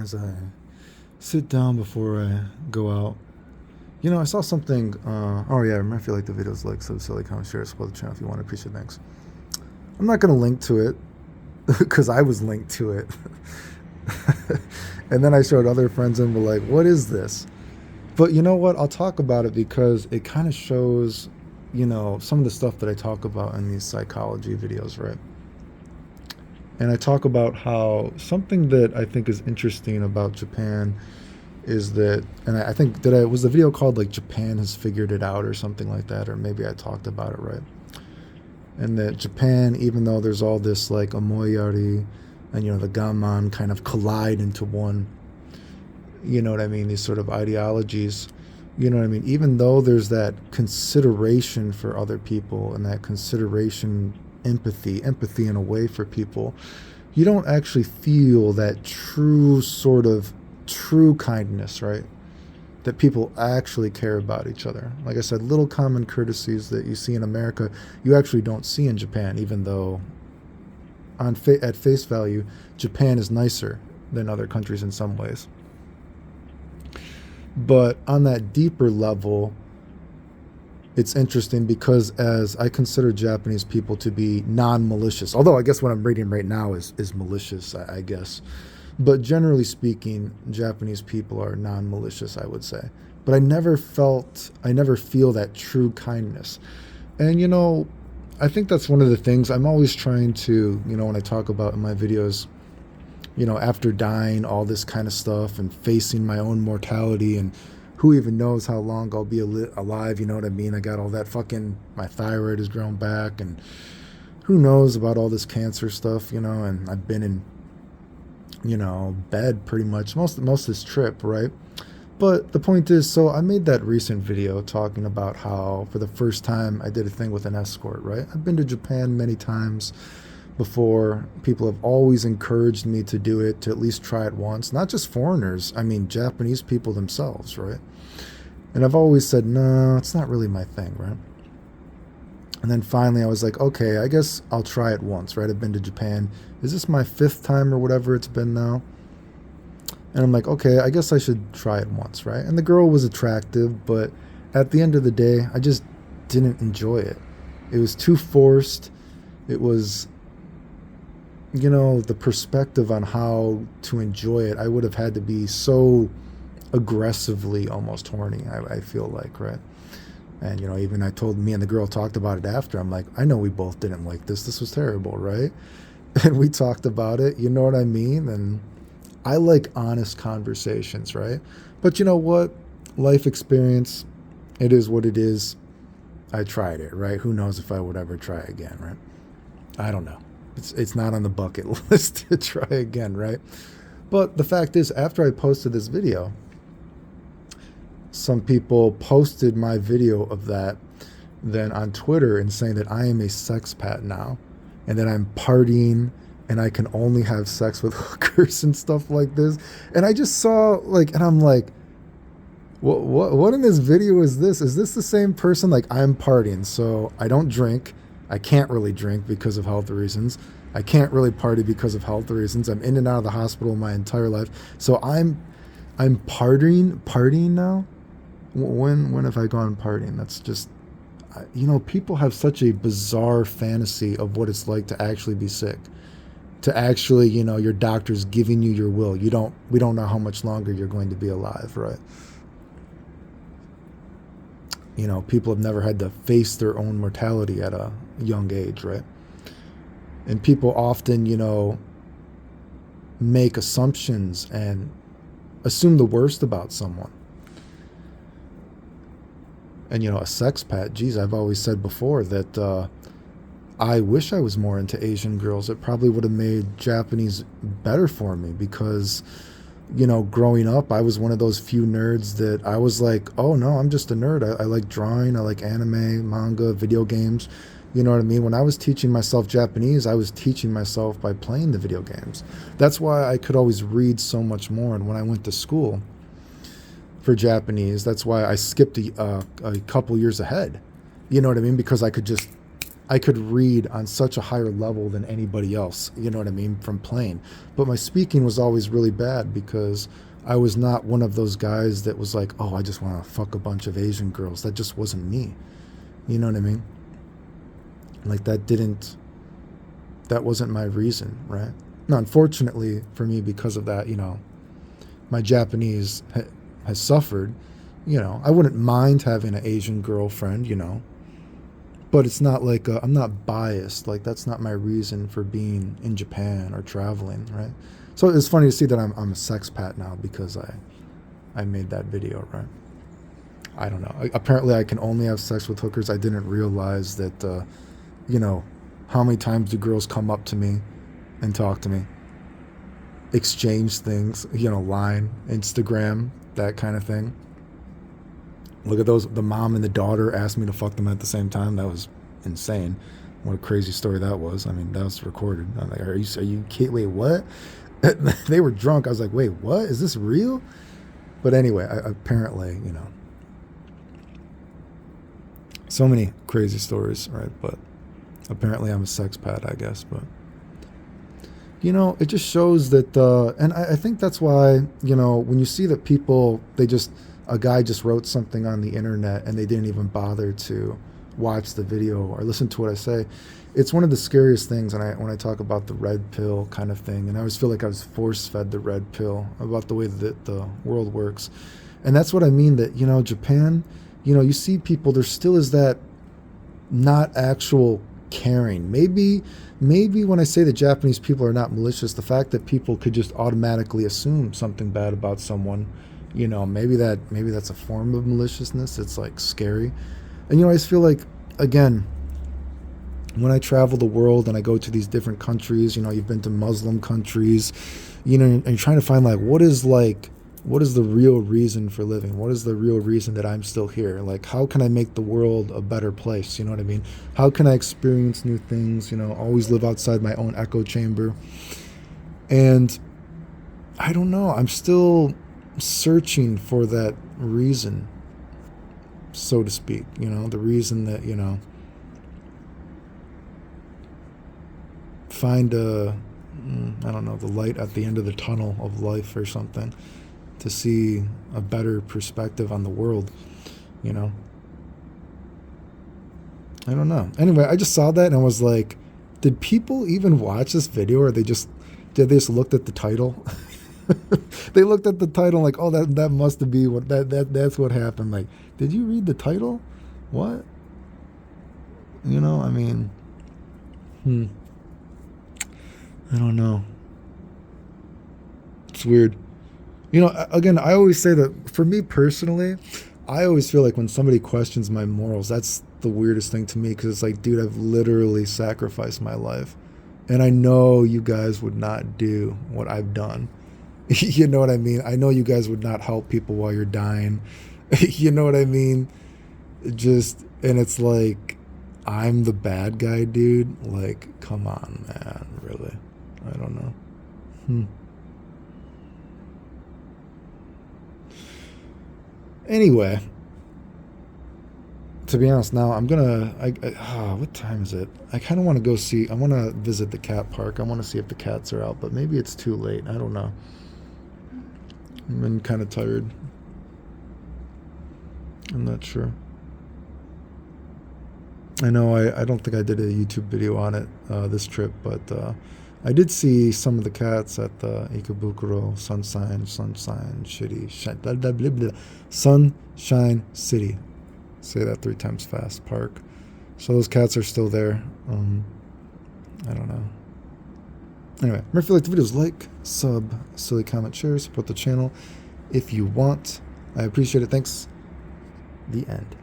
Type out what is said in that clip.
as I sit down before I go out. I saw something. Oh yeah, remember if you like the videos, like, so silly, comment, share, support the channel if you want. Appreciate, thanks. I'm not gonna link to it because I was linked to it, and then I showed other friends and were like, "What is this?" But you know what? I'll talk about it because it kind of shows, some of the stuff that I talk about in these psychology videos, right? And I talk about how something that I think is interesting about Japan is that, and I think that I was the video called like Japan has figured it out or something like that, or maybe I talked about it right. And that Japan, even though there's all this like Omoyari and the Gaman kind of collide into one, you know what I mean, these sort of ideologies, you know what I mean, even though there's that consideration for other people and that consideration, empathy in a way for people, you don't actually feel that true sort of true kindness, right? That people actually care about each other. Like I said, little common courtesies that you see in America, you actually don't see in Japan, even though at face value, Japan is nicer than other countries in some ways. But on that deeper level, it's interesting because as I consider Japanese people to be non-malicious, although I guess what I'm reading right now is malicious, I guess. But generally speaking, Japanese people are non-malicious, I would say. But I never feel that true kindness. And I think that's one of the things I'm always trying to, when I talk about in my videos, after dying, all this kind of stuff and facing my own mortality and who even knows how long I'll be alive, you know what I mean? I got all that my thyroid has grown back and who knows about all this cancer stuff, and I've been in, bed pretty much most of this trip, right? But the point is, so I made that recent video talking about how for the first time I did a thing with an escort, right? I've been to Japan many times before. People have always encouraged me to do it, to at least try it once. Not just foreigners, I mean Japanese people themselves, right? And I've always said, no, it's not really my thing, right? And then finally I was like, okay, I guess I'll try it once, right? I've been to Japan. Is this my 5th time or whatever it's been now? And I'm like, okay, I guess I should try it once, right? And the girl was attractive, but at the end of the day, I just didn't enjoy it. It was too forced. It was, the perspective on how to enjoy it, I would have had to be so aggressively almost horny, I feel like, right? And, even me and the girl talked about it after. I'm like, I know we both didn't like this. This was terrible, right? And we talked about it, you know what I mean? And I like honest conversations, right? But you know what? Life experience, it is what it is. I tried it, right? Who knows if I would ever try again, right? I don't know. It's not on the bucket list to try again, right? But the fact is, after I posted this video, some people posted my video of that then on Twitter and saying that I am a sexpat now and that I'm partying and I can only have sex with hookers and stuff like this. And I just saw and I'm like, what in this video is this? Is this the same person? Like, I'm partying, so I don't drink. I can't really drink because of health reasons. I can't really party because of health reasons. I'm in and out of the hospital my entire life. So I'm partying now. When have I gone partying? That's just, people have such a bizarre fantasy of what it's like to actually be sick, to actually, your doctor's giving you your will. We don't know how much longer you're going to be alive, right? People have never had to face their own mortality at a young age, right? And people often, make assumptions and assume the worst about someone. And, a sexpat, geez, I've always said before that I wish I was more into Asian girls. It probably would have made Japanese better for me because, growing up, I was one of those few nerds that I was like, oh no, I'm just a nerd. I like drawing. I like anime, manga, video games. You know what I mean? When I was teaching myself Japanese, I was teaching myself by playing the video games. That's why I could always read so much more. And when I went to school for Japanese, that's why I skipped a couple years ahead. You know what I mean? Because I could just I could read on such a higher level than anybody else, you know what I mean, from playing. But my speaking was always really bad because I was not one of those guys that was like, oh, I just want to fuck a bunch of Asian girls. That just wasn't me. You know what I mean? Like that wasn't my reason, right? Now, unfortunately for me, because of that, my Japanese has suffered. I wouldn't mind having an Asian girlfriend, but it's not like I'm not biased. Like that's not my reason for being in Japan or traveling, right? So it's funny to see that I'm a sexpat now because I made that video, right? I don't know. Apparently, I can only have sex with hookers. I didn't realize that, you know, how many times do girls come up to me and talk to me, exchange things, line, Instagram, that kind of thing. Look at those. The mom and the daughter asked me to fuck them at the same time. That was insane. What a crazy story that was. I mean, that was recorded. I'm like, are you kidding? Wait, what? They were drunk. I was like, wait, what? Is this real? But anyway, apparently, so many crazy stories, right? But apparently I'm a sexpat, I guess. But, it just shows that, and I think that's why, when you see that people, a guy just wrote something on the internet and they didn't even bother to watch the video or listen to what I say. It's one of the scariest things when I talk about the red pill kind of thing. And I always feel like I was force-fed the red pill about the way that the world works. And that's what I mean that, Japan, you see people, there still is that not actual caring. Maybe when I say that Japanese people are not malicious, the fact that people could just automatically assume something bad about someone, maybe that's a form of maliciousness. It's like scary. And I just feel like, again, when I travel the world and I go to these different countries, you've been to Muslim countries, and you're trying to find what is the real reason for living? What is the real reason that I'm still here? Like, how can I make the world a better place? You know what I mean? How can I experience new things? Always live outside my own echo chamber. And I don't know. I'm still searching for that reason, so to speak. The reason that, find I don't know, the light at the end of the tunnel of life or something, to see a better perspective on the world, I don't know. Anyway, I just saw that and I was like, did people even watch this video, or did they just looked at the title? They looked at the title like, oh, that must be what that's what happened. Like, did you read the title? What? I mean, I don't know. It's weird. Again, I always say that for me personally, I always feel like when somebody questions my morals, that's the weirdest thing to me, because it's like, dude, I've literally sacrificed my life. And I know you guys would not do what I've done. You know what I mean? I know you guys would not help people while you're dying. You know what I mean? And it's like, I'm the bad guy, dude. Like, come on, man. Really? I don't know. Anyway, to be honest, now I'm gonna. What time is it? I kind of want to go see. I want to visit the cat park. I want to see if the cats are out, but maybe it's too late. I don't know. I'm kind of tired. I'm not sure. I know I don't think I did a YouTube video on it this trip, but I did see some of the cats at the Ikebukuro Sunshine City. Say that 3 times fast. Park. So those cats are still there. I don't know. Anyway, remember, if you like the videos, like, sub, silly comment, share, support the channel if you want. I appreciate it. Thanks. The end.